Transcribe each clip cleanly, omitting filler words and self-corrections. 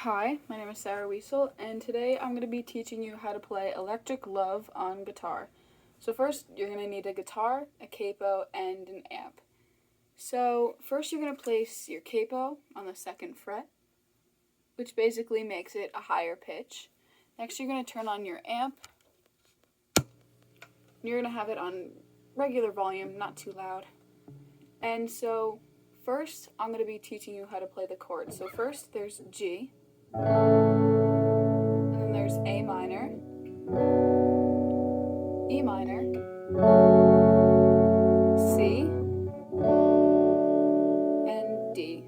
Hi, my name is Sarah Weasel, and today I'm going to be teaching you how to play Electric Love on guitar. So first, you're going to need a guitar, a capo, and an amp. So first you're going to place your capo on the 2nd fret, which basically makes it a higher pitch. Next you're going to turn on your amp. You're going to have it on regular volume, not too loud. And so first I'm going to be teaching you how to play the chords. So first there's G. And then there's A minor, E minor, C, and D.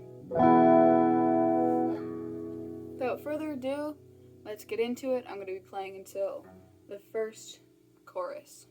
Without further ado, let's get into it. I'm going to be playing until the first chorus.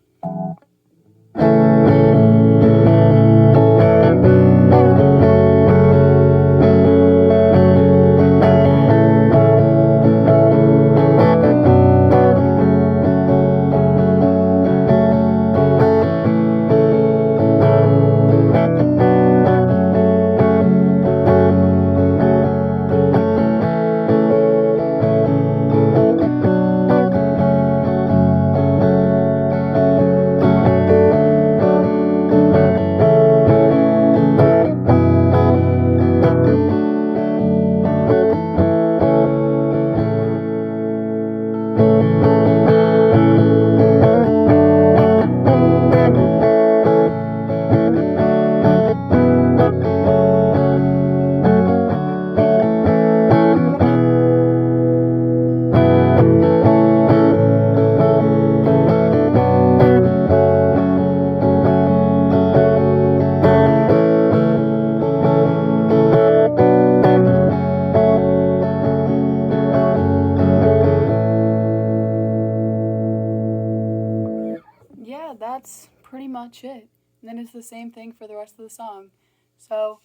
Yeah, that's pretty much it. And then it's the same thing for the rest of the song. So,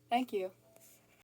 thank you.